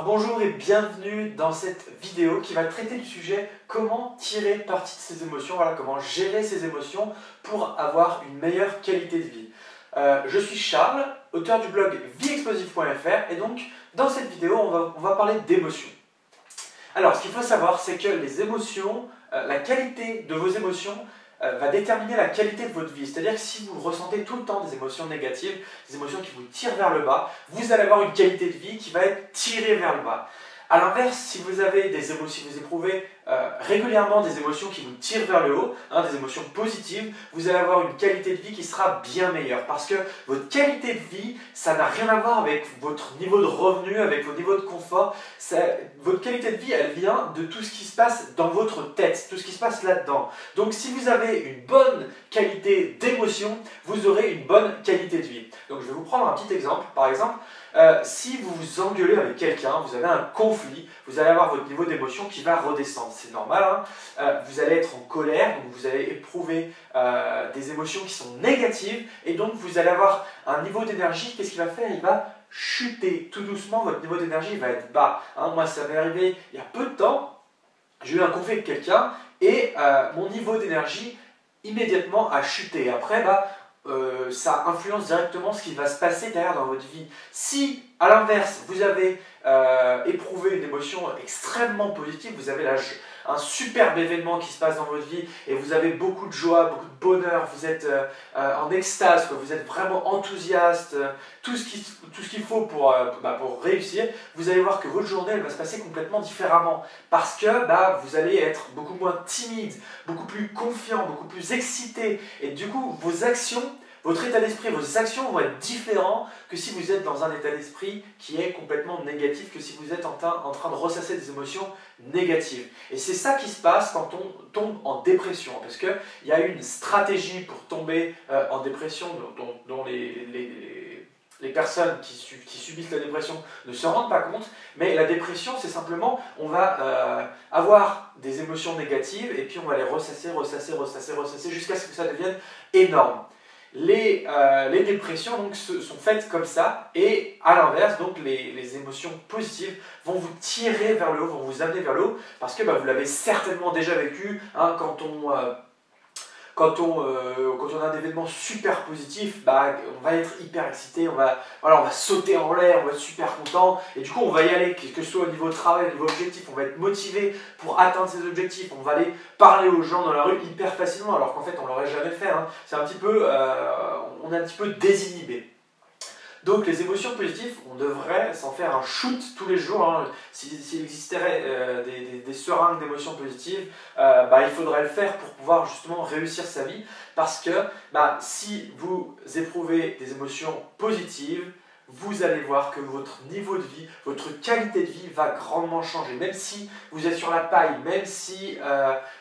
Bonjour et bienvenue dans cette vidéo qui va traiter du sujet comment tirer parti de ses émotions, voilà, comment gérer ses émotions pour avoir une meilleure qualité de vie. Je suis Charles, auteur du blog vieexplosive.fr et donc dans cette vidéo on va parler d'émotions. Alors ce qu'il faut savoir c'est que les émotions, la qualité de vos émotions va déterminer la qualité de votre vie. C'est-à-dire que si vous ressentez tout le temps des émotions négatives, des émotions qui vous tirent vers le bas, vous allez avoir une qualité de vie qui va être tirée vers le bas. A l'inverse, si vous avez des émotions, si vous éprouvez régulièrement des émotions qui vous tirent vers le haut, des émotions positives, vous allez avoir une qualité de vie qui sera bien meilleure. Parce que votre qualité de vie, ça n'a rien à voir avec votre niveau de revenu, avec votre niveau de confort. Votre qualité de vie, elle vient de tout ce qui se passe dans votre tête, tout ce qui se passe là-dedans. Donc si vous avez une bonne qualité d'émotion, vous aurez une bonne qualité de vie. Donc je vais vous prendre un petit exemple. Par exemple, si vous vous engueulez avec quelqu'un, vous avez un conflit, vous allez avoir votre niveau d'émotion qui va redescendre. C'est normal, vous allez être en colère, donc vous allez éprouver des émotions qui sont négatives et donc vous allez avoir un niveau d'énergie. Qu'est-ce qu'il va faire? Il va chuter tout doucement, votre niveau d'énergie va être bas. Moi, ça m'est arrivé il y a peu de temps, j'ai eu un conflit avec quelqu'un et mon niveau d'énergie immédiatement a chuté. Après, ça influence directement ce qui va se passer derrière dans votre vie. Si, à l'inverse, vous avez éprouvé une émotion extrêmement positive, vous avez un superbe événement qui se passe dans votre vie et vous avez beaucoup de joie, beaucoup de bonheur, vous êtes en extase, vous êtes vraiment enthousiaste, tout ce qu'il faut pour réussir, vous allez voir que votre journée elle va se passer complètement différemment parce que vous allez être beaucoup moins timide, beaucoup plus confiant, beaucoup plus excité et du coup vos actions, votre état d'esprit, vos actions vont être différents que si vous êtes dans un état d'esprit qui est complètement négatif, que si vous êtes en train de ressasser des émotions négatives. Et c'est ça qui se passe quand on tombe en dépression, parce qu'il y a une stratégie pour tomber en dépression dont les personnes qui subissent la dépression ne se rendent pas compte, mais la dépression c'est simplement, on va avoir des émotions négatives et puis on va les ressasser jusqu'à ce que ça devienne énorme. Les dépressions donc, sont faites comme ça et à l'inverse, donc les émotions positives vont vous tirer vers le haut, vont vous amener vers le haut parce que vous l'avez certainement déjà vécu quand on a un événement super positif, on va être hyper excité, on va sauter en l'air, on va être super content et du coup on va y aller, que ce soit au niveau travail, au niveau objectif, on va être motivé pour atteindre ses objectifs, on va aller parler aux gens dans la rue hyper facilement alors qu'en fait on ne l'aurait jamais fait, c'est un petit peu, on est un petit peu désinhibé. Donc les émotions positives, on devrait s'en faire un shoot tous les jours. S'il existerait des seringues d'émotions positives, il faudrait le faire pour pouvoir justement réussir sa vie. Parce que si vous éprouvez des émotions positives, vous allez voir que votre niveau de vie, votre qualité de vie va grandement changer. Même si vous êtes sur la paille, même si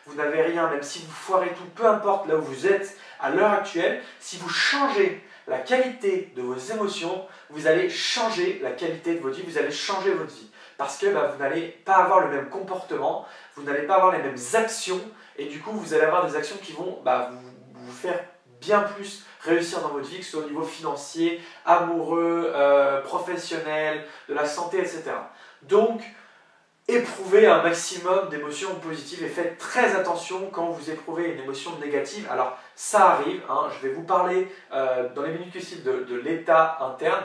vous n'avez rien, même si vous foirez tout, peu importe là où vous êtes à l'heure actuelle, si vous changez la qualité de vos émotions, vous allez changer la qualité de votre vie, vous allez changer votre vie. Parce que vous n'allez pas avoir le même comportement, vous n'allez pas avoir les mêmes actions, et du coup vous allez avoir des actions qui vont vous faire bien plus réussir dans votre vie, que ce soit au niveau financier, amoureux, professionnel, de la santé, etc. Donc, éprouvez un maximum d'émotions positives et faites très attention quand vous éprouvez une émotion négative. Alors ça arrive, je vais vous parler dans les minutes qui suivent de l'état interne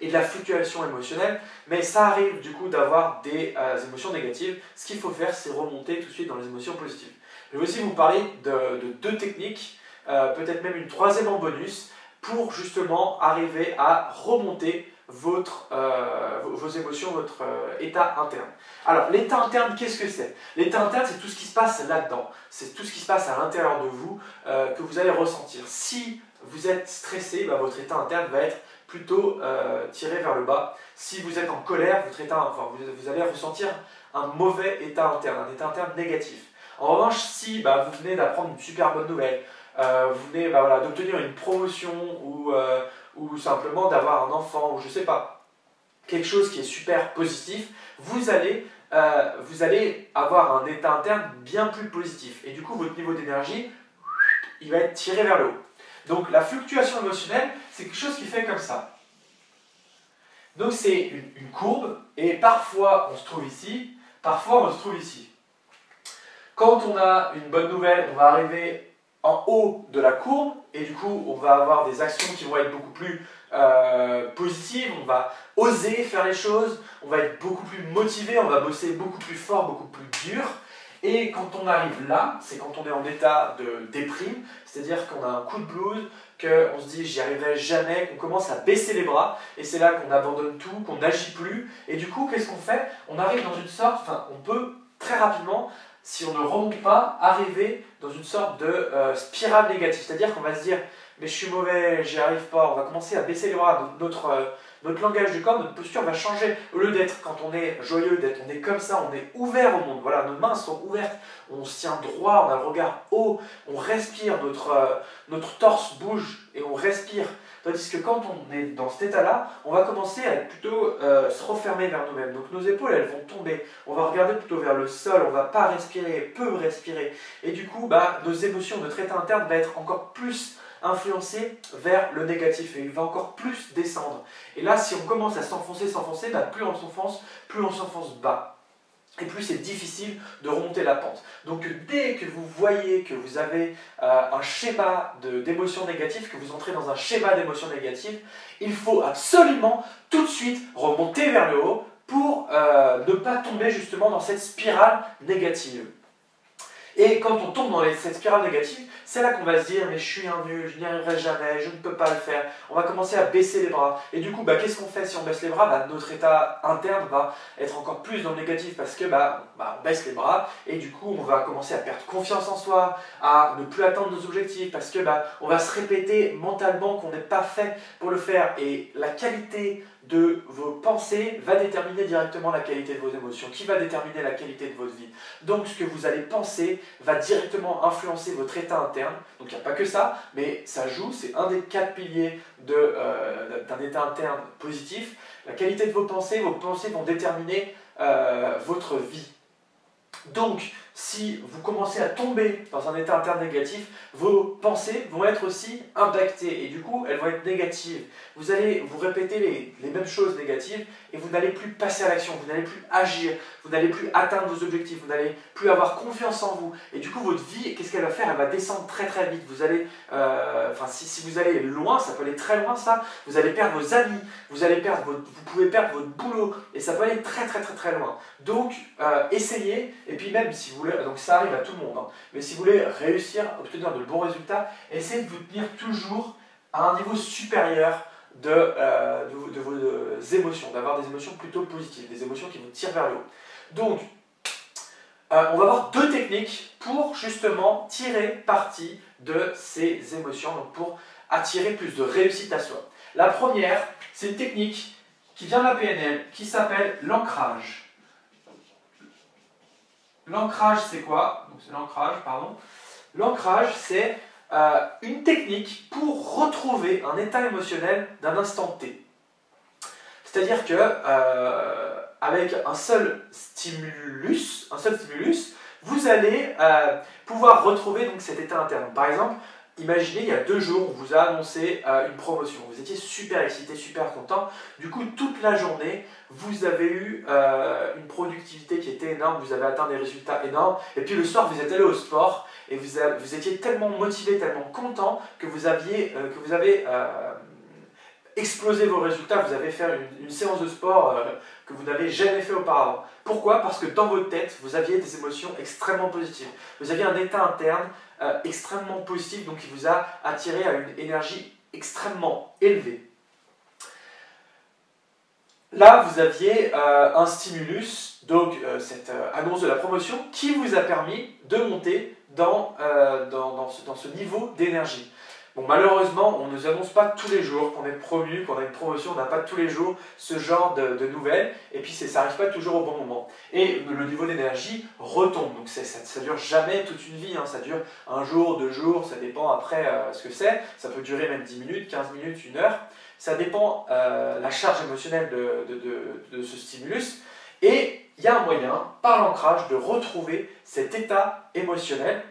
et de la fluctuation émotionnelle, mais ça arrive du coup d'avoir des émotions négatives. Ce qu'il faut faire, c'est remonter tout de suite dans les émotions positives. Je vais aussi vous parler de deux techniques, peut-être même une troisième en bonus, pour justement arriver à remonter vos émotions, votre état interne. Alors, l'état interne, qu'est-ce que c'est? L'état interne, c'est tout ce qui se passe là-dedans. C'est tout ce qui se passe à l'intérieur de vous que vous allez ressentir. Si vous êtes stressé, votre état interne va être plutôt tiré vers le bas. Si vous êtes en colère, vous allez ressentir un mauvais état interne, un état interne négatif. En revanche, si vous venez d'apprendre une super bonne nouvelle, vous venez d'obtenir une promotion ou simplement d'avoir un enfant, ou je sais pas, quelque chose qui est super positif, vous allez avoir un état interne bien plus positif. Et du coup, votre niveau d'énergie, il va être tiré vers le haut. Donc la fluctuation émotionnelle, c'est quelque chose qui fait comme ça. Donc c'est une courbe, et parfois on se trouve ici, parfois on se trouve ici. Quand on a une bonne nouvelle, on va arriver en haut de la courbe, et du coup on va avoir des actions qui vont être beaucoup plus positives, on va oser faire les choses, on va être beaucoup plus motivé, on va bosser beaucoup plus fort, beaucoup plus dur. Et quand on arrive là, c'est quand on est en état de déprime, c'est-à-dire qu'on a un coup de blues, qu'on se dit j'y arriverai jamais, qu'on commence à baisser les bras, et c'est là qu'on abandonne tout, qu'on n'agit plus, et du coup qu'est-ce qu'on fait? On arrive dans une sorte, enfin on peut très rapidement, si on ne remonte pas, arriver dans une sorte de spirale négative, c'est-à-dire qu'on va se dire mais je suis mauvais, j'y arrive pas, on va commencer à baisser les bras, notre langage du corps, notre posture va changer. Au lieu d'être, quand on est joyeux, on est comme ça, on est ouvert au monde. Voilà, nos mains sont ouvertes, on se tient droit, on a le regard haut, on respire, notre torse bouge et on respire. Tandis que quand on est dans cet état-là, on va commencer à être plutôt se refermer vers nous-mêmes. Donc nos épaules, elles vont tomber. On va regarder plutôt vers le sol, on ne va pas respirer, peu respirer. Et du coup, nos émotions, notre état interne va être encore plus influencé vers le négatif et il va encore plus descendre. Et là, si on commence à s'enfoncer, plus on s'enfonce bas. Et plus c'est difficile de remonter la pente. Donc dès que vous voyez que vous avez un schéma d'émotions négatives, que vous entrez dans un schéma d'émotions négatives, il faut absolument tout de suite remonter vers le haut pour ne pas tomber justement dans cette spirale négative. Et quand on tombe dans cette spirale négative, c'est là qu'on va se dire mais je suis un nul, je n'y arriverai jamais, je ne peux pas le faire. On va commencer à baisser les bras. Et du coup, qu'est-ce qu'on fait si on baisse les bras? Notre état interne va être encore plus dans le négatif parce que on baisse les bras et du coup on va commencer à perdre confiance en soi, à ne plus atteindre nos objectifs parce que on va se répéter mentalement qu'on n'est pas fait pour le faire. Et la qualité de vos pensées va déterminer directement la qualité de vos émotions, qui va déterminer la qualité de votre vie. Donc ce que vous allez penser va directement influencer votre état interne. Donc il n'y a pas que ça, mais ça joue, c'est un des 4 piliers d'un état interne positif. La qualité de vos pensées vont déterminer votre vie. Donc, si vous commencez à tomber dans un état interne négatif, vos pensées vont être aussi impactées et du coup, elles vont être négatives. Vous allez vous répéter les mêmes choses négatives et vous n'allez plus passer à l'action, vous n'allez plus agir, vous n'allez plus atteindre vos objectifs, vous n'allez plus avoir confiance en vous. Et du coup, votre vie, qu'est-ce qu'elle va faire? Elle va descendre très très vite. Vous allez, si vous allez loin, ça peut aller très loin ça, vous allez perdre vos amis, vous pouvez perdre votre boulot et ça peut aller très très très très loin. Donc, essayez, et puis même si vous voulez, donc ça arrive à tout le monde, hein, mais si vous voulez réussir, obtenir de bons résultats, essayez de vous tenir toujours à un niveau supérieur de vos émotions, d'avoir des émotions plutôt positives, des émotions qui vous tirent vers le haut. Donc, on va voir 2 techniques pour justement tirer parti de ces émotions, donc pour attirer plus de réussite à soi. La première, c'est une technique qui vient de la PNL, qui s'appelle l'ancrage. L'ancrage, c'est quoi? Donc c'est l'ancrage, pardon. L'ancrage, c'est une technique pour retrouver un état émotionnel d'un instant T. C'est-à-dire que avec un seul stimulus, vous allez pouvoir retrouver donc cet état interne. Par exemple, imaginez, il y a 2 jours, on vous a annoncé une promotion. Vous étiez super excité, super content. Du coup, toute la journée, vous avez eu une productivité qui était énorme, vous avez atteint des résultats énormes. Et puis le soir, vous êtes allé au sport et vous étiez tellement motivé, tellement content que vous avez explosé vos résultats. Vous avez fait une séance de sport que vous n'avez jamais fait auparavant. Pourquoi? Parce que dans votre tête, vous aviez des émotions extrêmement positives. Vous aviez un état interne extrêmement positif, donc qui vous a attiré à une énergie extrêmement élevée. Là, vous aviez un stimulus, donc cette annonce de la promotion, qui vous a permis de monter dans ce niveau d'énergie. Bon, malheureusement, on ne nous annonce pas tous les jours qu'on est promu, qu'on a une promotion, on n'a pas tous les jours ce genre de nouvelles, et puis ça n'arrive pas toujours au bon moment. Et le niveau d'énergie retombe, donc ça ne dure jamais toute une vie, hein. Ça dure 1 jour, 2 jours, ça dépend après ce que c'est, ça peut durer même 10 minutes, 15 minutes, 1 heure, ça dépend la charge émotionnelle de ce stimulus, et il y a un moyen, par l'ancrage, de retrouver cet état émotionnel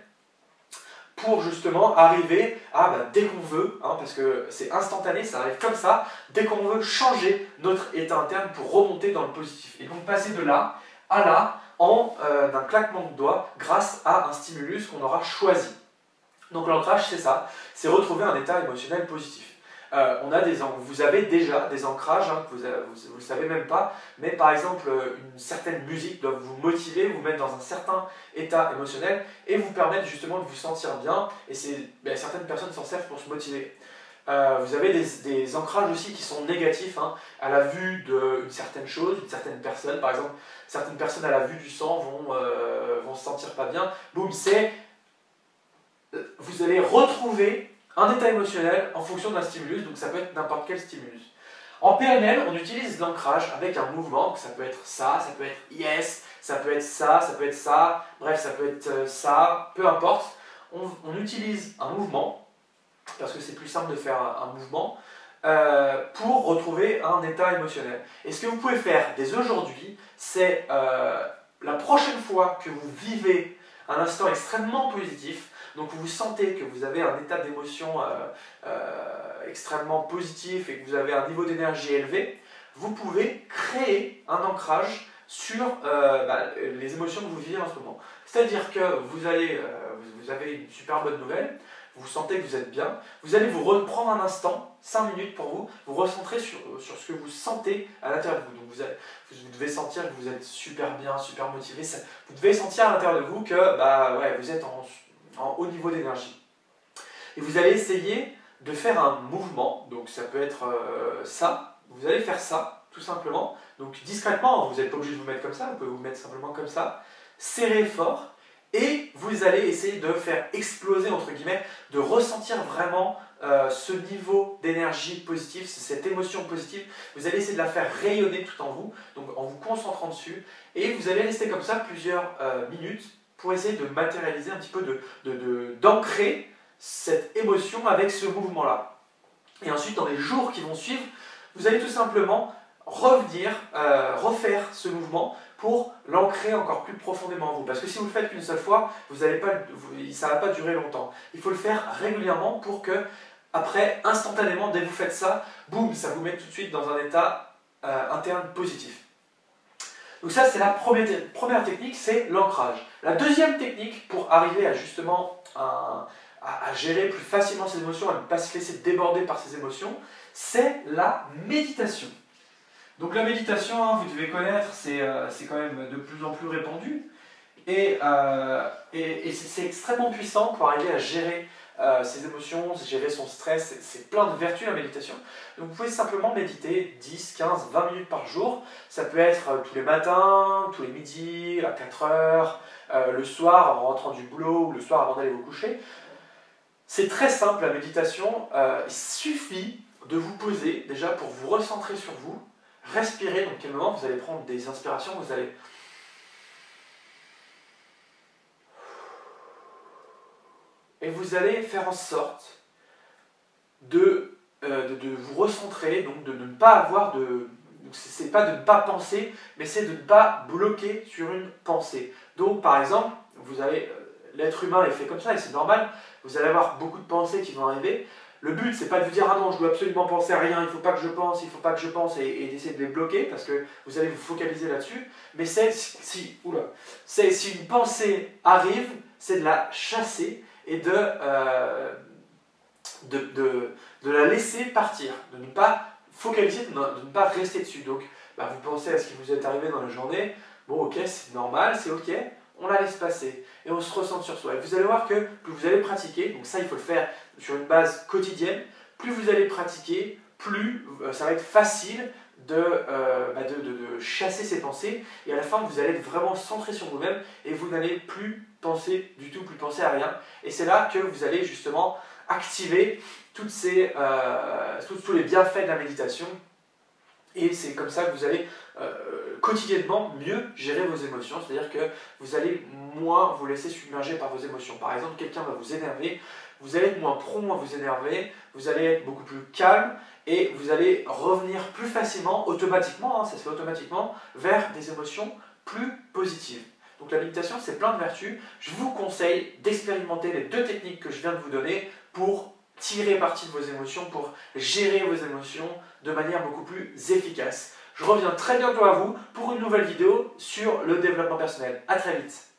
pour justement arriver à, dès qu'on veut, hein, parce que c'est instantané, ça arrive comme ça, dès qu'on veut changer notre état interne pour remonter dans le positif. Et donc passer de là à là en un claquement de doigts grâce à un stimulus qu'on aura choisi. Donc l'ancrage, c'est ça, c'est retrouver un état émotionnel positif. Vous avez déjà des ancrages, hein, que vous ne le savez même pas, mais par exemple une certaine musique doit vous motiver, vous mettre dans un certain état émotionnel et vous permettre justement de vous sentir bien, et certaines personnes s'en servent pour se motiver. Vous avez des ancrages aussi qui sont négatifs, hein, à la vue d'une certaine chose, d'une certaine personne. Par exemple, certaines personnes à la vue du sang vont se sentir pas bien. Boum, vous allez retrouver un état émotionnel en fonction d'un stimulus, donc ça peut être n'importe quel stimulus. En PNL, on utilise l'ancrage avec un mouvement, donc ça peut être ça peut être yes, ça peut être ça peut être ça, bref, ça peut être ça, peu importe. On utilise un mouvement, parce que c'est plus simple de faire un mouvement, pour retrouver un état émotionnel. Et ce que vous pouvez faire dès aujourd'hui, c'est la prochaine fois que vous vivez un instant extrêmement positif, donc vous sentez que vous avez un état d'émotion extrêmement positif et que vous avez un niveau d'énergie élevé, vous pouvez créer un ancrage sur les émotions que vous vivez en ce moment. C'est-à-dire que vous avez une super bonne nouvelle, vous sentez que vous êtes bien, vous allez vous reprendre un instant, 5 minutes pour vous recentrer sur ce que vous sentez à l'intérieur de vous. Donc vous devez sentir que vous êtes super bien, super motivé, vous devez sentir à l'intérieur de vous que vous êtes en haut niveau d'énergie. Et vous allez essayer de faire un mouvement, donc ça peut être ça, vous allez faire ça, tout simplement, donc discrètement, vous n'êtes pas obligé de vous mettre comme ça, vous pouvez vous mettre simplement comme ça, serrez fort, et vous allez essayer de faire exploser, entre guillemets, de ressentir vraiment ce niveau d'énergie positive, cette émotion positive, vous allez essayer de la faire rayonner tout en vous, donc en vous concentrant dessus, et vous allez rester comme ça plusieurs minutes, pour essayer de matérialiser un petit peu, d'ancrer cette émotion avec ce mouvement-là. Et ensuite, dans les jours qui vont suivre, vous allez tout simplement revenir, refaire ce mouvement pour l'ancrer encore plus profondément en vous. Parce que si vous le faites qu'une seule fois, ça ne va pas durer longtemps. Il faut le faire régulièrement pour que, après, instantanément, dès que vous faites ça, boum, ça vous met tout de suite dans un état interne positif. Donc ça, c'est la première technique, c'est l'ancrage. La deuxième technique pour arriver à justement à gérer plus facilement ses émotions, à ne pas se laisser déborder par ses émotions, c'est la méditation. Donc la méditation, hein, vous devez connaître, c'est quand même de plus en plus répandu. Et c'est extrêmement puissant pour arriver à gérer ses émotions, gérer son stress, c'est plein de vertus la méditation. Donc vous pouvez simplement méditer 10, 15, 20 minutes par jour. Ça peut être tous les matins, tous les midis, à 4 heures, le soir en rentrant du boulot ou le soir avant d'aller vous coucher. C'est très simple la méditation, il suffit de vous poser déjà pour vous recentrer sur vous, respirer, donc quel moment vous allez prendre des inspirations, vous allez... Et vous allez faire en sorte de vous recentrer, donc de ne pas avoir de... C'est pas de ne pas penser, mais c'est de ne pas bloquer sur une pensée. Donc par exemple, l'être humain est fait comme ça et c'est normal, vous allez avoir beaucoup de pensées qui vont arriver. Le but, c'est pas de vous dire « Ah non, je dois absolument penser à rien, il faut pas que je pense, il faut pas que je pense » et d'essayer de les bloquer parce que vous allez vous focaliser là-dessus. Mais si une pensée arrive, c'est de la chasser et de la laisser partir, de ne pas focaliser, de ne pas rester dessus. Donc, vous pensez à ce qui vous est arrivé dans la journée, bon ok, c'est normal, c'est ok, on la laisse passer et on se ressent sur soi. Et vous allez voir que plus vous allez pratiquer, donc ça il faut le faire sur une base quotidienne, plus vous allez pratiquer, plus ça va être facile de chasser ces pensées et à la fin vous allez être vraiment centré sur vous-même et vous n'allez plus penser du tout, plus penser à rien. Et c'est là que vous allez justement activer tous les bienfaits de la méditation. Et c'est comme ça que vous allez quotidiennement mieux gérer vos émotions, c'est-à-dire que vous allez moins vous laisser submerger par vos émotions. Par exemple, quelqu'un va vous énerver, vous allez être moins prompt à vous énerver, vous allez être beaucoup plus calme et vous allez revenir plus facilement, automatiquement, ça se fait automatiquement, vers des émotions plus positives. Donc la méditation, c'est plein de vertus. Je vous conseille d'expérimenter les deux techniques que je viens de vous donner pour tirer parti de vos émotions, pour gérer vos émotions de manière beaucoup plus efficace. Je reviens très bientôt à vous pour une nouvelle vidéo sur le développement personnel. À très vite.